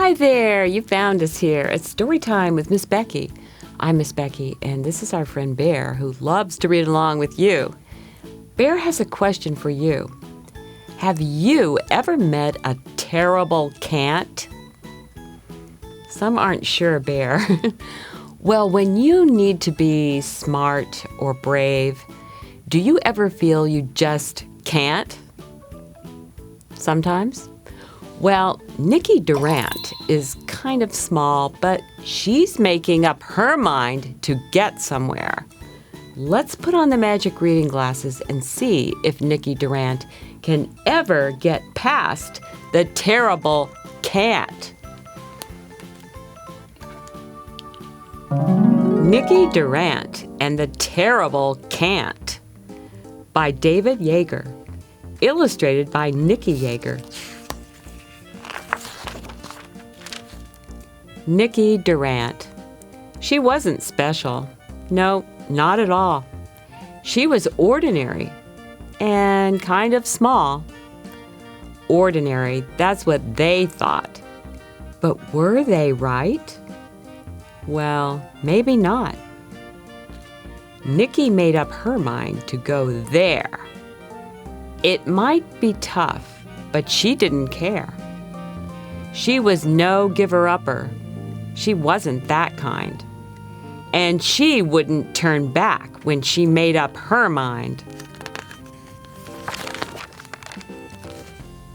Hi there, you found us here at Storytime with Miss Becky. I'm Miss Becky, and this is our friend Bear, who loves to read along with you. Bear has a question for you. Have you ever met a terrible can't? Some aren't sure, Bear. Well, when you need to be smart or brave, do you ever feel you just can't? Sometimes? Well, Nikki Durant is kind of small, but she's making up her mind to get somewhere. Let's put on the magic reading glasses and see if Nikki Durant can ever get past the terrible can't. Nikki Durant and the Terrible Can't by David YayGrr, illustrated by Nikki YayGrr. Nikki Durant. She wasn't special. No, not at all. She was ordinary and kind of small. Ordinary, that's what they thought. But were they right? Well, maybe not. Nikki made up her mind to go there. It might be tough, but she didn't care. She was no giver-upper. She wasn't that kind. And she wouldn't turn back when she made up her mind.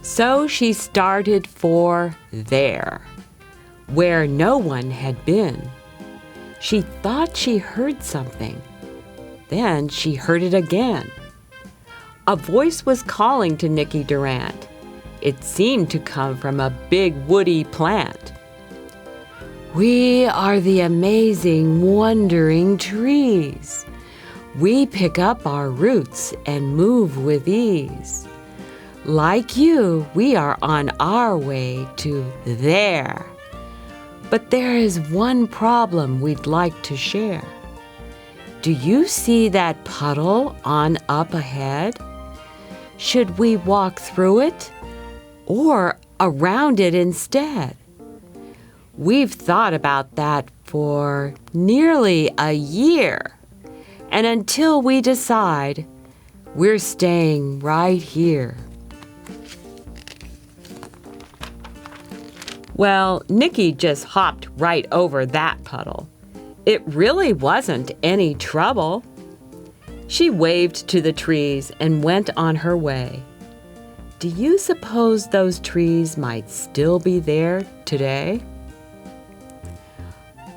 So she started for there, where no one had been. She thought she heard something. Then she heard it again. A voice was calling to Nikki Durant. It seemed to come from a big woody plant. We are the amazing, wandering trees. We pick up our roots and move with ease. Like you, we are on our way to there. But there is one problem we'd like to share. Do you see that puddle on up ahead? Should we walk through it or around it instead? We've thought about that for nearly a year, and until we decide, we're staying right here. Well, Nikki just hopped right over that puddle. It really wasn't any trouble. She waved to the trees and went on her way. Do you suppose those trees might still be there today?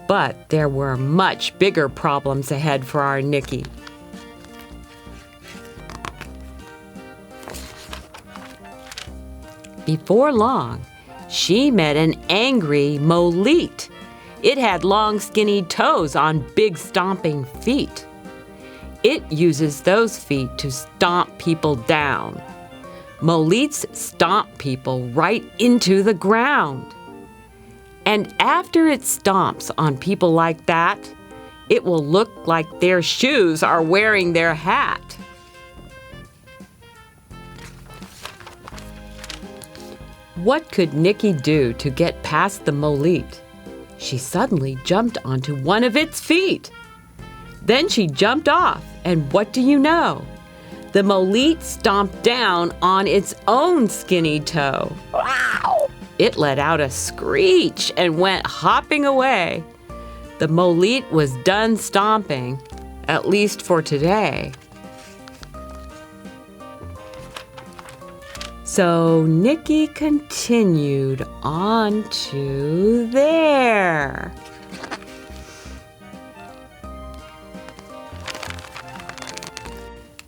But there were much bigger problems ahead for our Nikki. Before long, she met an angry Moeleet. It had long, skinny toes on big stomping feet. It uses those feet to stomp people down. Moeleets stomp people right into the ground. And after it stomps on people like that, it will look like their shoes are wearing their hat. What could Nikki do to get past the Moeleet? She suddenly jumped onto one of its feet. Then she jumped off, and what do you know? The Moeleet stomped down on its own skinny toe. Wow! It let out a screech and went hopping away. The Moeleet was done stomping, at least for today. So Nikki continued on to there.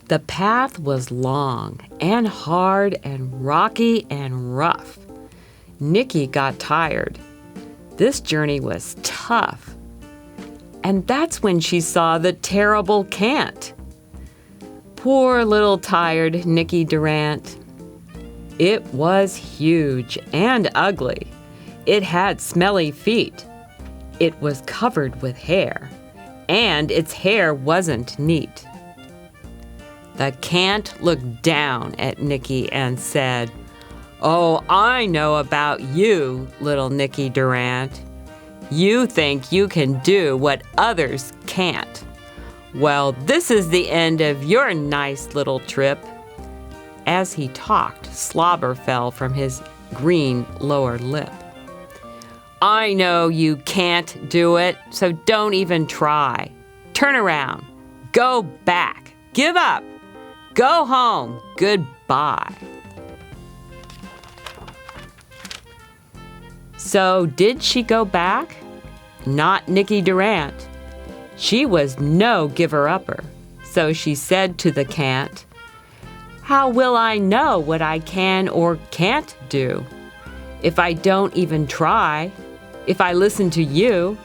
The path was long and hard and rocky and rough. Nikki got tired. This journey was tough. And that's when she saw the terrible can't. Poor little tired Nikki Durant. It was huge and ugly. It had smelly feet. It was covered with hair, and its hair wasn't neat. The can't looked down at Nikki and said, "Oh, I know about you, little Nikki Durant. You think you can do what others can't. Well, this is the end of your nice little trip." As he talked, slobber fell from his green lower lip. "I know you can't do it, so don't even try. Turn around. Go back. Give up. Go home. Goodbye." So did she go back? Not Nikki Durant. She was no giver-upper. So she said to the can't, "How will I know what I can or can't do? If I don't even try, if I listen to you."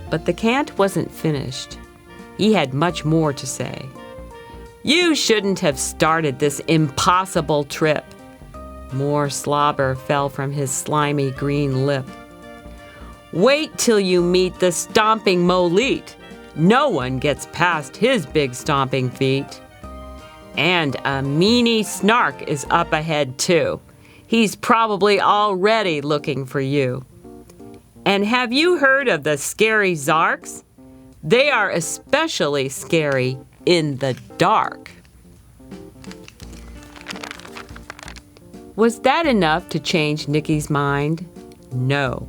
But the can't wasn't finished. He had much more to say. "You shouldn't have started this impossible trip." More slobber fell from his slimy green lip. "Wait till you meet the Stomping Moeleet. No one gets past his big stomping feet. And a meanie snark is up ahead too. He's probably already looking for you. And have you heard of the scary Zarks? They are especially scary in the dark." Was that enough to change Nikki's mind? No,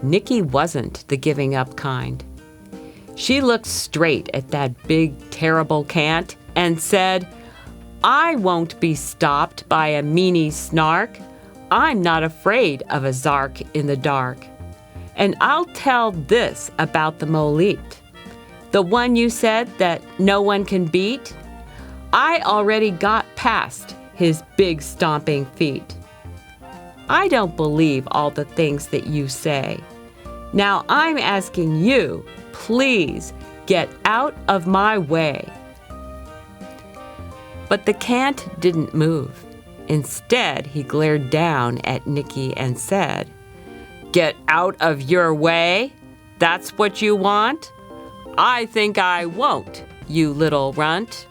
Nikki wasn't the giving up kind. She looked straight at that big, terrible can't and said, "I won't be stopped by a meanie snark. I'm not afraid of a Zark in the dark. And I'll tell this about the Moeleet, the one you said that no one can beat. I already got past his big stomping feet. I don't believe all the things that you say. Now I'm asking you, please get out of my way." But the can't didn't move. Instead, he glared down at Nikki and said, "Get out of your way? That's what you want? I think I won't, you little runt."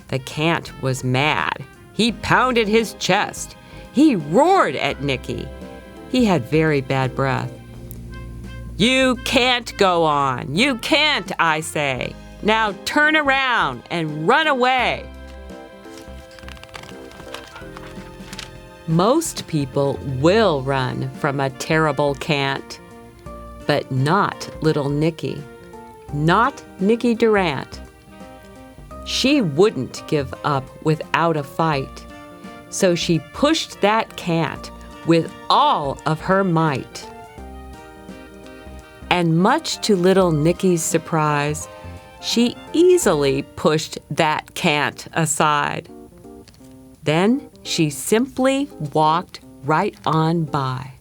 The can't was mad. He pounded his chest. He roared at Nikki. He had very bad breath. "You can't go on. You can't, I say. Now turn around and run away." Most people will run from a terrible can't, but not little Nikki, not Nikki Durant. She wouldn't give up without a fight, so she pushed that can't with all of her might. And much to little Nikki's surprise, she easily pushed that can't aside. Then she simply walked right on by.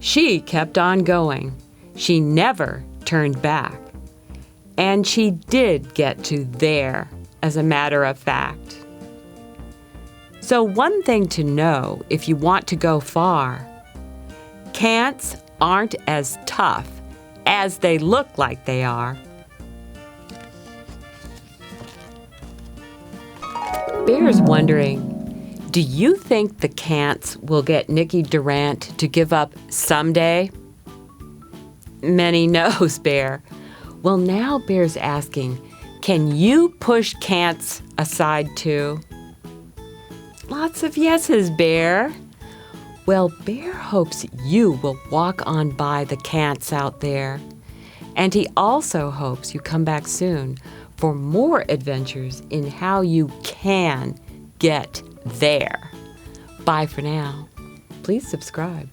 She kept on going. She never turned back. And she did get to there, as a matter of fact. So one thing to know if you want to go far: can'ts aren't as tough as they look like they are. Bear's wondering, do you think the can'ts will get Nikki Durant to give up someday? Many knows, Bear. Well, now Bear's asking, can you push can'ts aside too? Lots of yeses, Bear. Well, Bear hopes you will walk on by the can'ts out there. And he also hopes you come back soon for more adventures in how you can get there. Bye for now. Please subscribe.